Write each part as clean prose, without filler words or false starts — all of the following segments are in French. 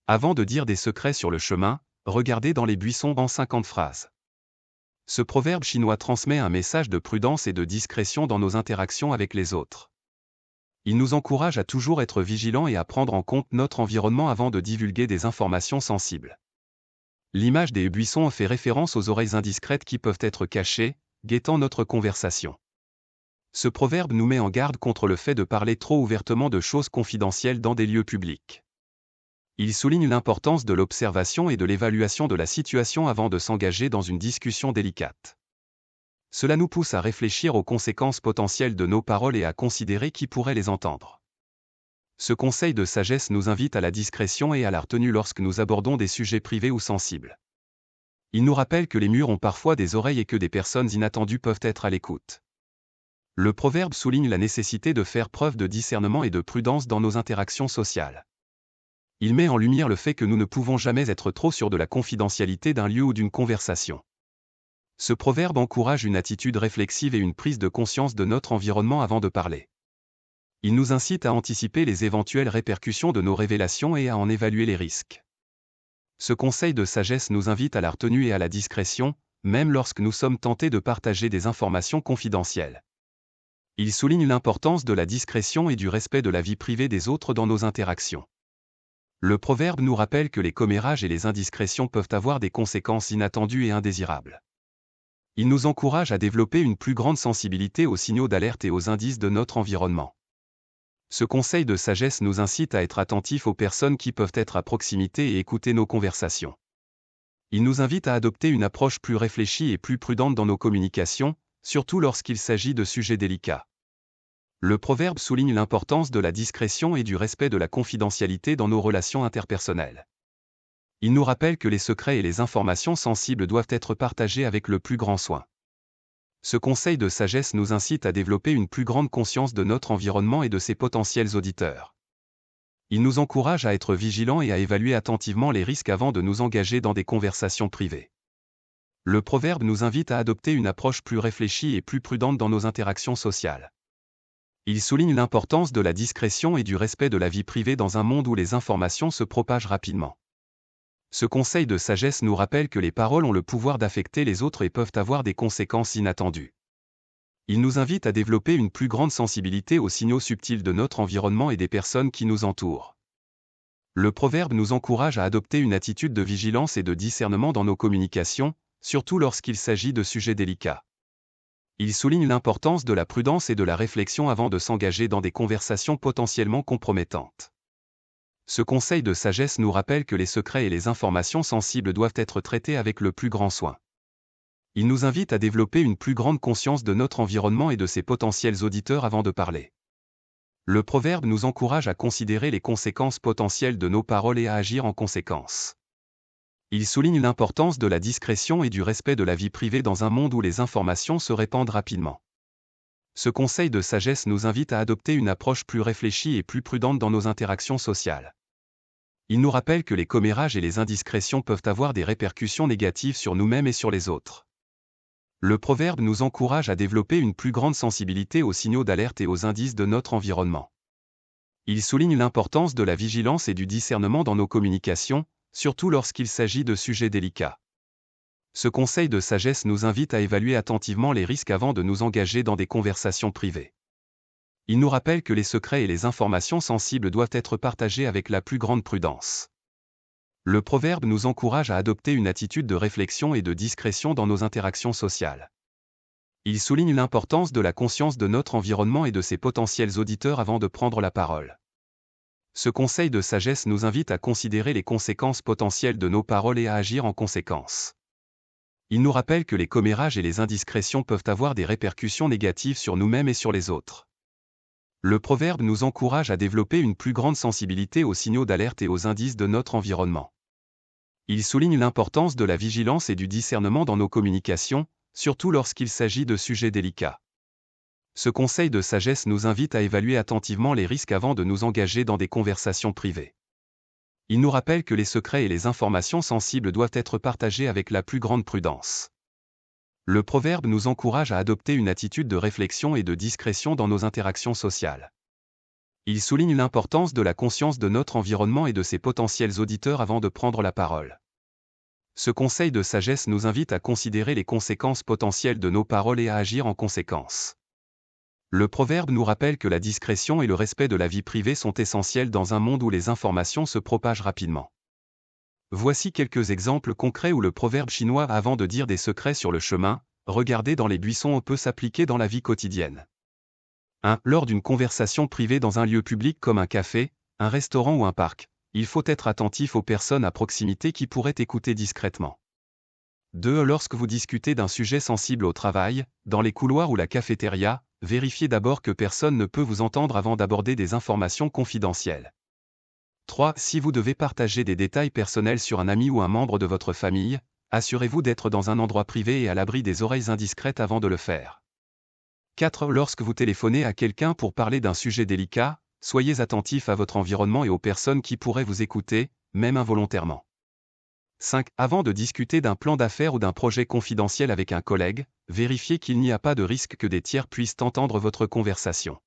Avant de dire des secrets sur le chemin, regardez dans les buissons en 50 phrases. Ce proverbe chinois transmet un message de prudence et de discrétion dans nos interactions avec les autres. Il nous encourage à toujours être vigilants et à prendre en compte notre environnement avant de divulguer des informations sensibles. L'image des buissons fait référence aux oreilles indiscrètes qui peuvent être cachées, guettant notre conversation. Ce proverbe nous met en garde contre le fait de parler trop ouvertement de choses confidentielles dans des lieux publics. Il souligne l'importance de l'observation et de l'évaluation de la situation avant de s'engager dans une discussion délicate. Cela nous pousse à réfléchir aux conséquences potentielles de nos paroles et à considérer qui pourrait les entendre. Ce conseil de sagesse nous invite à la discrétion et à la retenue lorsque nous abordons des sujets privés ou sensibles. Il nous rappelle que les murs ont parfois des oreilles et que des personnes inattendues peuvent être à l'écoute. Le proverbe souligne la nécessité de faire preuve de discernement et de prudence dans nos interactions sociales. Il met en lumière le fait que nous ne pouvons jamais être trop sûrs de la confidentialité d'un lieu ou d'une conversation. Ce proverbe encourage une attitude réflexive et une prise de conscience de notre environnement avant de parler. Il nous incite à anticiper les éventuelles répercussions de nos révélations et à en évaluer les risques. Ce conseil de sagesse nous invite à la retenue et à la discrétion, même lorsque nous sommes tentés de partager des informations confidentielles. Il souligne l'importance de la discrétion et du respect de la vie privée des autres dans nos interactions. Le proverbe nous rappelle que les commérages et les indiscrétions peuvent avoir des conséquences inattendues et indésirables. Il nous encourage à développer une plus grande sensibilité aux signaux d'alerte et aux indices de notre environnement. Ce conseil de sagesse nous incite à être attentifs aux personnes qui peuvent être à proximité et écouter nos conversations. Il nous invite à adopter une approche plus réfléchie et plus prudente dans nos communications, surtout lorsqu'il s'agit de sujets délicats. Le proverbe souligne l'importance de la discrétion et du respect de la confidentialité dans nos relations interpersonnelles. Il nous rappelle que les secrets et les informations sensibles doivent être partagés avec le plus grand soin. Ce conseil de sagesse nous incite à développer une plus grande conscience de notre environnement et de ses potentiels auditeurs. Il nous encourage à être vigilants et à évaluer attentivement les risques avant de nous engager dans des conversations privées. Le proverbe nous invite à adopter une approche plus réfléchie et plus prudente dans nos interactions sociales. Il souligne l'importance de la discrétion et du respect de la vie privée dans un monde où les informations se propagent rapidement. Ce conseil de sagesse nous rappelle que les paroles ont le pouvoir d'affecter les autres et peuvent avoir des conséquences inattendues. Il nous invite à développer une plus grande sensibilité aux signaux subtils de notre environnement et des personnes qui nous entourent. Le proverbe nous encourage à adopter une attitude de vigilance et de discernement dans nos communications, surtout lorsqu'il s'agit de sujets délicats. Il souligne l'importance de la prudence et de la réflexion avant de s'engager dans des conversations potentiellement compromettantes. Ce conseil de sagesse nous rappelle que les secrets et les informations sensibles doivent être traités avec le plus grand soin. Il nous invite à développer une plus grande conscience de notre environnement et de ses potentiels auditeurs avant de parler. Le proverbe nous encourage à considérer les conséquences potentielles de nos paroles et à agir en conséquence. Il souligne l'importance de la discrétion et du respect de la vie privée dans un monde où les informations se répandent rapidement. Ce conseil de sagesse nous invite à adopter une approche plus réfléchie et plus prudente dans nos interactions sociales. Il nous rappelle que les commérages et les indiscrétions peuvent avoir des répercussions négatives sur nous-mêmes et sur les autres. Le proverbe nous encourage à développer une plus grande sensibilité aux signaux d'alerte et aux indices de notre environnement. Il souligne l'importance de la vigilance et du discernement dans nos communications, surtout lorsqu'il s'agit de sujets délicats. Ce conseil de sagesse nous invite à évaluer attentivement les risques avant de nous engager dans des conversations privées. Il nous rappelle que les secrets et les informations sensibles doivent être partagés avec la plus grande prudence. Le proverbe nous encourage à adopter une attitude de réflexion et de discrétion dans nos interactions sociales. Il souligne l'importance de la conscience de notre environnement et de ses potentiels auditeurs avant de prendre la parole. Ce conseil de sagesse nous invite à considérer les conséquences potentielles de nos paroles et à agir en conséquence. Il nous rappelle que les commérages et les indiscrétions peuvent avoir des répercussions négatives sur nous-mêmes et sur les autres. Le proverbe nous encourage à développer une plus grande sensibilité aux signaux d'alerte et aux indices de notre environnement. Il souligne l'importance de la vigilance et du discernement dans nos communications, surtout lorsqu'il s'agit de sujets délicats. Ce conseil de sagesse nous invite à évaluer attentivement les risques avant de nous engager dans des conversations privées. Il nous rappelle que les secrets et les informations sensibles doivent être partagés avec la plus grande prudence. Le proverbe nous encourage à adopter une attitude de réflexion et de discrétion dans nos interactions sociales. Il souligne l'importance de la conscience de notre environnement et de ses potentiels auditeurs avant de prendre la parole. Ce conseil de sagesse nous invite à considérer les conséquences potentielles de nos paroles et à agir en conséquence. Le proverbe nous rappelle que la discrétion et le respect de la vie privée sont essentiels dans un monde où les informations se propagent rapidement. Voici quelques exemples concrets où le proverbe chinois avant de dire des secrets sur le chemin, regardez dans les buissons peut s'appliquer dans la vie quotidienne. 1. Lors d'une conversation privée dans un lieu public comme un café, un restaurant ou un parc, il faut être attentif aux personnes à proximité qui pourraient écouter discrètement. 2. Lorsque vous discutez d'un sujet sensible au travail, dans les couloirs ou la cafétéria, vérifiez d'abord que personne ne peut vous entendre avant d'aborder des informations confidentielles. 3. Si vous devez partager des détails personnels sur un ami ou un membre de votre famille, assurez-vous d'être dans un endroit privé et à l'abri des oreilles indiscrètes avant de le faire. 4. Lorsque vous téléphonez à quelqu'un pour parler d'un sujet délicat, soyez attentif à votre environnement et aux personnes qui pourraient vous écouter, même involontairement. 5. Avant de discuter d'un plan d'affaires ou d'un projet confidentiel avec un collègue, vérifiez qu'il n'y a pas de risque que des tiers puissent entendre votre conversation.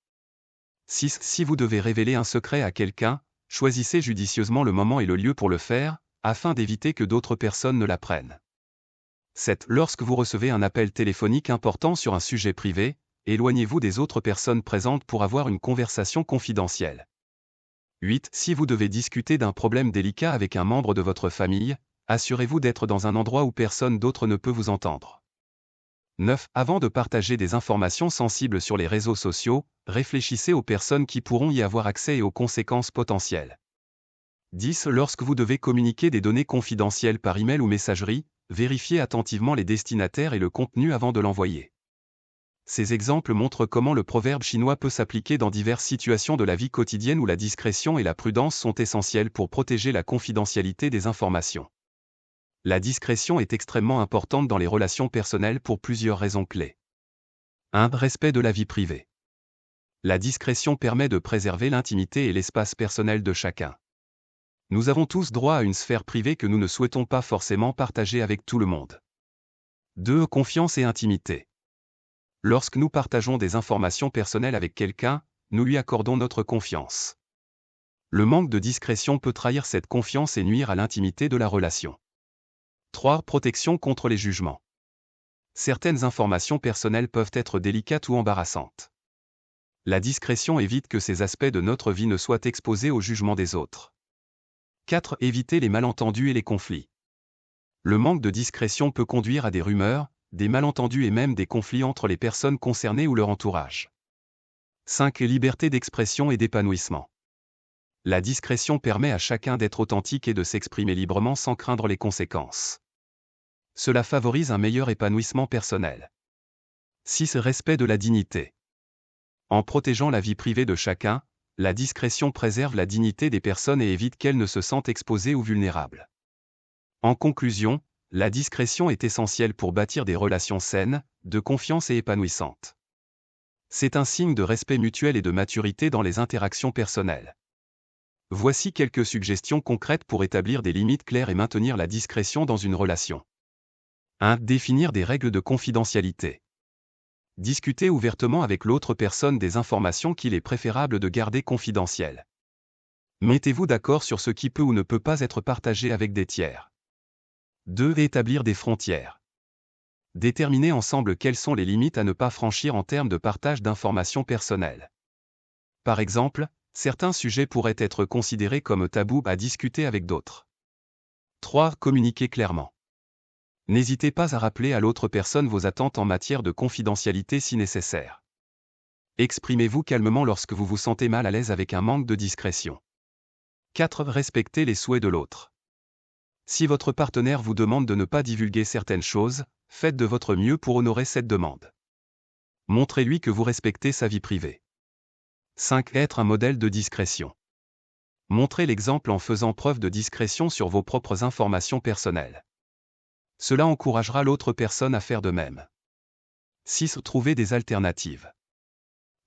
6. Si vous devez révéler un secret à quelqu'un, choisissez judicieusement le moment et le lieu pour le faire, afin d'éviter que d'autres personnes ne l'apprennent. 7. Lorsque vous recevez un appel téléphonique important sur un sujet privé, éloignez-vous des autres personnes présentes pour avoir une conversation confidentielle. 8. Si vous devez discuter d'un problème délicat avec un membre de votre famille, assurez-vous d'être dans un endroit où personne d'autre ne peut vous entendre. 9. Avant de partager des informations sensibles sur les réseaux sociaux, réfléchissez aux personnes qui pourront y avoir accès et aux conséquences potentielles. 10. Lorsque vous devez communiquer des données confidentielles par email ou messagerie, vérifiez attentivement les destinataires et le contenu avant de l'envoyer. Ces exemples montrent comment le proverbe chinois peut s'appliquer dans diverses situations de la vie quotidienne où la discrétion et la prudence sont essentielles pour protéger la confidentialité des informations. La discrétion est extrêmement importante dans les relations personnelles pour plusieurs raisons clés. 1. Respect de la vie privée. La discrétion permet de préserver l'intimité et l'espace personnel de chacun. Nous avons tous droit à une sphère privée que nous ne souhaitons pas forcément partager avec tout le monde. 2. Confiance et intimité. Lorsque nous partageons des informations personnelles avec quelqu'un, nous lui accordons notre confiance. Le manque de discrétion peut trahir cette confiance et nuire à l'intimité de la relation. 3. Protection contre les jugements. Certaines informations personnelles peuvent être délicates ou embarrassantes. La discrétion évite que ces aspects de notre vie ne soient exposés au jugement des autres. 4. Éviter les malentendus et les conflits. Le manque de discrétion peut conduire à des rumeurs, des malentendus et même des conflits entre les personnes concernées ou leur entourage. 5. Liberté d'expression et d'épanouissement. La discrétion permet à chacun d'être authentique et de s'exprimer librement sans craindre les conséquences. Cela favorise un meilleur épanouissement personnel. 6. Respect de la dignité. En protégeant la vie privée de chacun, la discrétion préserve la dignité des personnes et évite qu'elles ne se sentent exposées ou vulnérables. En conclusion, la discrétion est essentielle pour bâtir des relations saines, de confiance et épanouissantes. C'est un signe de respect mutuel et de maturité dans les interactions personnelles. Voici quelques suggestions concrètes pour établir des limites claires et maintenir la discrétion dans une relation. 1. Définir des règles de confidentialité. Discutez ouvertement avec l'autre personne des informations qu'il est préférable de garder confidentielles. Mettez-vous d'accord sur ce qui peut ou ne peut pas être partagé avec des tiers. 2. Établir des frontières. Déterminez ensemble quelles sont les limites à ne pas franchir en termes de partage d'informations personnelles. Par exemple, certains sujets pourraient être considérés comme tabous à discuter avec d'autres. 3. Communiquer clairement. N'hésitez pas à rappeler à l'autre personne vos attentes en matière de confidentialité si nécessaire. Exprimez-vous calmement lorsque vous vous sentez mal à l'aise avec un manque de discrétion. 4. Respectez les souhaits de l'autre. Si votre partenaire vous demande de ne pas divulguer certaines choses, faites de votre mieux pour honorer cette demande. Montrez-lui que vous respectez sa vie privée. 5. Être un modèle de discrétion. Montrez l'exemple en faisant preuve de discrétion sur vos propres informations personnelles. Cela encouragera l'autre personne à faire de même. 6. Trouver des alternatives.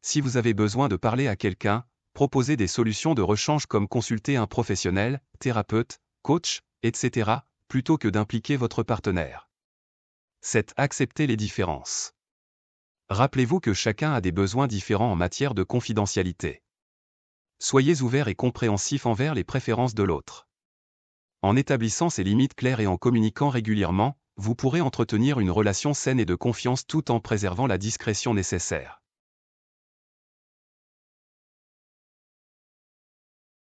Si vous avez besoin de parler à quelqu'un, proposez des solutions de rechange comme consulter un professionnel, thérapeute, coach, etc., plutôt que d'impliquer votre partenaire. 7. Accepter les différences. Rappelez-vous que chacun a des besoins différents en matière de confidentialité. Soyez ouvert et compréhensif envers les préférences de l'autre. En établissant ces limites claires et en communiquant régulièrement, vous pourrez entretenir une relation saine et de confiance tout en préservant la discrétion nécessaire.